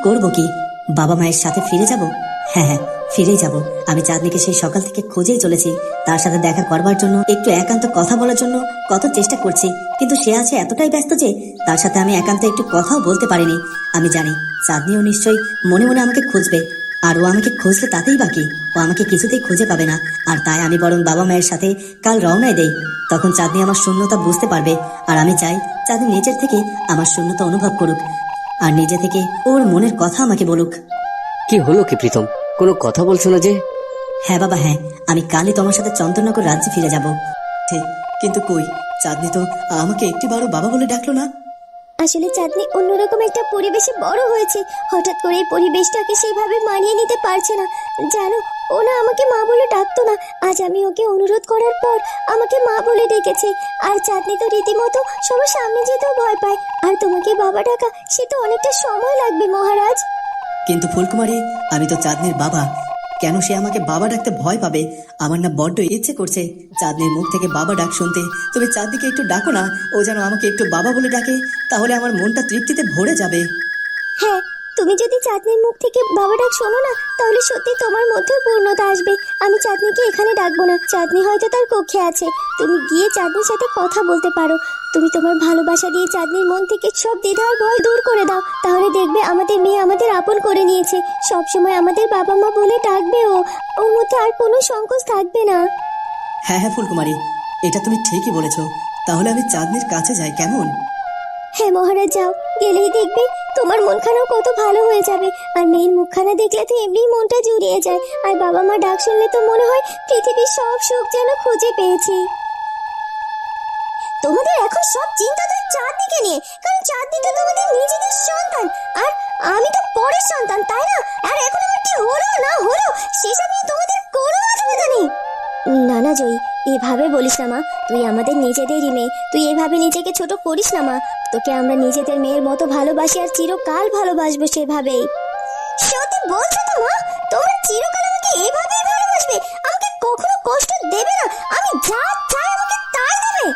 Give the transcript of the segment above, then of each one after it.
করবো কি, বাবা মায়ের সাথে ফিরে যাব। হ্যাঁ হ্যাঁ, ফিরেই যাব। আমি চাঁদনিকে সেই সকাল থেকে খুঁজেই চলেছি, তার সাথে দেখা করবার জন্য, একটু একান্ত কথা বলার জন্য কত চেষ্টা করছি, কিন্তু সে আছে এতটাই ব্যস্ত যে তার সাথে আমি একান্ত একটু কথাও বলতে পারিনি। আমি জানি চাঁদনিও নিশ্চয়ই মনে মনে আমাকে খুঁজবে, আর ও আমাকে খুঁজলে তাতেই বাকি, ও আমাকে কিছুতেই খুঁজে পাবে না। আর তাই আমি বরং বাবা মায়ের সাথে কাল রওনায় দেই, তখন চাঁদনি আমার শূন্যতা বুঝতে পারবে। আর আমি চাই চাঁদনি নিজের থেকে আমার শূন্যতা অনুভব করুক, আর নিজে থেকে ওর মনের কথা আমাকে বলুক। কি হলো কি প্রীতম, কোনো কথা বলছো না যে? হ্যাঁ বাবা হ্যাঁ, আমি কালই তোমার সাথে চন্দননগর রাজ্যে ফিরে যাব। ঠিক, কিন্তু কই, চাঁদনি তো আমাকে একটিবারও বাবা বলে ডাকলো না। আসলে চাঁদনি অন্যরকম একটা পরিবেশে বড় হয়েছে, হঠাৎ করে এই পরিবেশটাকে সেইভাবে মানিয়ে নিতে পারছে না। জানো, ও না আমাকে মা বলে ডাকতো না, আজ আমি ওকে অনুরোধ করার পর আমাকে মা বলে ডেকেছে। আর চাঁদনি তো রীতিমতো সবার সামনে যেতেও ভয় পায়, আর তোমাকে বাবা ডাকা সে তো অনেকটা সময় লাগবে মহারাজ। কিন্তু ফুলকুমারী, আমি তো চাঁদনির বাবা, কেন সে আমাকে বাবা ডাকতে ভয় পাবে? আমার না বড্ড ইচ্ছে করছে চাঁদনির মুখ থেকে বাবা ডাক শুনতে। তুমি চাঁদনিকে একটু ডাকো না, ও যেন আমাকে একটু বাবা বলে ডাকে, তাহলে আমার মনটা তৃপ্তিতে ভরে যাবে। হ্যাঁ, তুমি যদি চাঁদনির মুখ থেকে বাবা ডাক শোনো না, তাহলে সত্যি তোমার মধ্যেও পূর্ণতা আসবে। আমি চাঁদনিকে এখানে ডাকবো না, চাঁদনি হয়তো তার কক্ষে আছে। তুমি গিয়ে চাঁদনির সাথে কথা বলতে পারো। তুমি তোমার ভালোবাসা দিয়ে চাঁদনির মন থেকে সব দ্বিধা আর ভয় দূর করে দাও, তাহলে দেখবে আমাদের মেয়ে আমাদের আপন করে নিয়েছে। সব সময় আমাদের বাবা মা বলে ডাকবে ও, ওর মধ্যে আর কোনো সংকোচ থাকবে না। হ্যাঁ হ্যাঁ ফুলকুমারী, এটা তুমি ঠিকই বলেছো। তাহলে আমি চাঁদনির কাছে যাই, কেমন? হ্যাঁ মহারাজ, যাও, গেলেই দেখবে তোমার মনখানাও কত ভালো হয়ে যাবে। আর মেয়ের মুখখানা দেখলে তো এমনিই মনটা জুড়িয়ে যায়, আর বাবা মা ডাক শুনলে তো মনে হয় পৃথিবীর সব সুখ যেন খুঁজে পেয়েছি। তোমাদের এখন সব চিন্তা তো চাঁদনিকে নিয়ে, কারণ চাঁদনি তো তোমাদের নিজেদের সন্তান, আর আমি তো পরের সন্তান, তাই না? আর এখন আমার কি হলো না হলো সেসব নিয়ে তোমাদের কোনো মাথা ব্যথা নেই। না না জয়ী, এভাবে বলিস না মা, তুই আমাদের নিজেদেরই মেয়ে, তুই এভাবে নিজেকে ছোট করিস না মা। তোকে আমরা নিজেদের মেয়ের মতো ভালোবাসি, আর চিরকাল ভালোবাসবো সেভাবেই। সত্যি বলছো তো মা? তোমরা চিরকাল আমাকে এভাবেই ভালোবাসবে, আমাকে কখনো কষ্ট দেবে না, আমি যা চাই আমাকে তাই দেবে?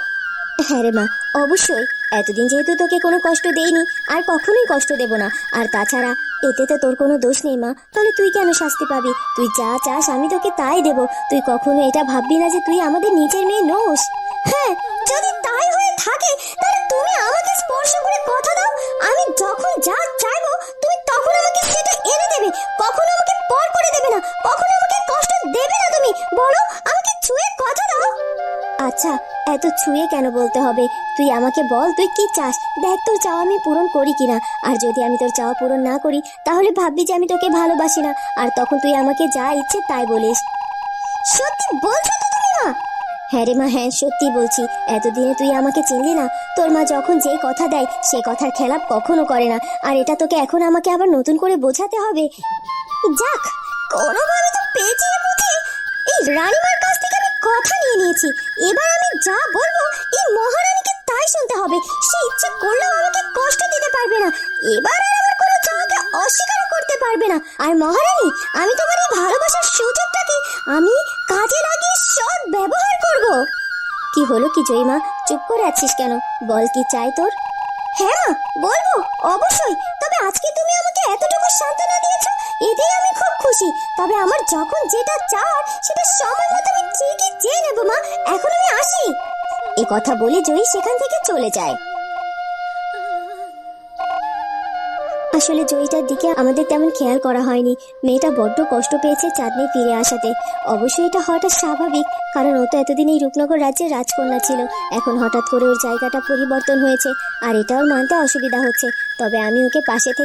হ্যাঁ রে মা, অবশ্যই। এতদিন যেহেতু তোকে কোনো কষ্ট দেইনি, আর কখনোই কষ্ট দেব না। আর তাছাড়া এতে তো তোর কোনো দোষ নেই মা, তাহলে তুই কেন শাস্তি পাবি? তুই যা চাস আমি তোকে তাই দেব। তুই কখনো এটা ভাববি না যে তুই আমাদের নিজের মেয়ে নোস। হ্যাঁ, যদি তাই হয়ে থাকে তাহলে তুমি আমাকে স্পর্শ করে কথা দাও, আমি যখন যা চাইবো তুমি তখন আমাকে সেটা এনে দেবে। কখনো আমাকে পর করে দেবে না, কখনো আমাকে কষ্ট দেবে না। তুমি বলো, আমাকে ছুঁয়ে কথা দাও। আচ্ছা, এত ছুঁয়ে কেন বলতে হবে? তুই আমাকে বল তুই কি চাস, দেখ তোর চাওয়া আমি পূরণ করি কিনা। আর যদি আমি তোর চাওয়া পূরণ না করি তাহলে ভাববি যে আমি তোকে ভালোবাসি না, আর তখন তুই আমাকে যা ইচ্ছে তাই বলিস। সত্যি বলছো তো তুমি মা? হ্যাঁ রে মা, হ্যাঁ সত্যি বলছি। এতদিনে তুই আমাকে চিনলি না? তোর মা যখন যে কথা দেয় সে কথার খেলাপ কখনো করে না, আর এটা তোকে এখন আমাকে আবার নতুন করে বোঝাতে হবে? যাক, কোনোভাবে তো পেঁচিয়ে মুচিয়ে এই রানীমার কাছ থেকে আমি কথা নিয়ে নিয়েছি। এবার আমি যা বলবো এই মহারানীকে তাই শুনতে হবে। সে ইচ্ছে করলেও আমাকে কষ্ট দিতে পারবে না, এবার আর আমার কোনো চাওয়াকে অস্বীকার করতে পারবে না। আর মহারানী, আমি তোমার এই ভালোবাসার সুযোগটাকে আমি কাজে লাগিয়ে সৎ ব্যবহার করব। কি হলো কি জয়ীমা, চুপ করে আছিস কেন? বল কি চাই তোর? হ্যাঁ মা, বলবো অবশ্যই। তবে আজকে তুমি আমাকে এতটুকু সান্ত্বনা দিয়েছো, এতেই আমি খুব খুশি। তবে আমার যখন যেটা চাওয়ার সেটা সময় মতো আমি ঠিকই চেয়ে নেব মা। এখন আমি আসি। এই কথা বলে জয়ী সেখান থেকে চলে যায়। আসলে জয়ীটার দিকে আমাদের তেমন খেয়াল করা হয়নি। মেয়েটা বড্ড কষ্ট পেয়েছে চাঁদনি ফিরে আসাতে। অবশ্যই এটা হওয়াটা স্বাভাবিক, কারণ ও তো এতদিন এই রূপনগর রাজ্যের রাজকন্যা ছিল। এখন হঠাৎ করে ওর জায়গাটা পরিবর্তন হয়েছে, আর এটা ওর মানতে অসুবিধা হচ্ছে। তবে আমি ওকে পাশে থেকে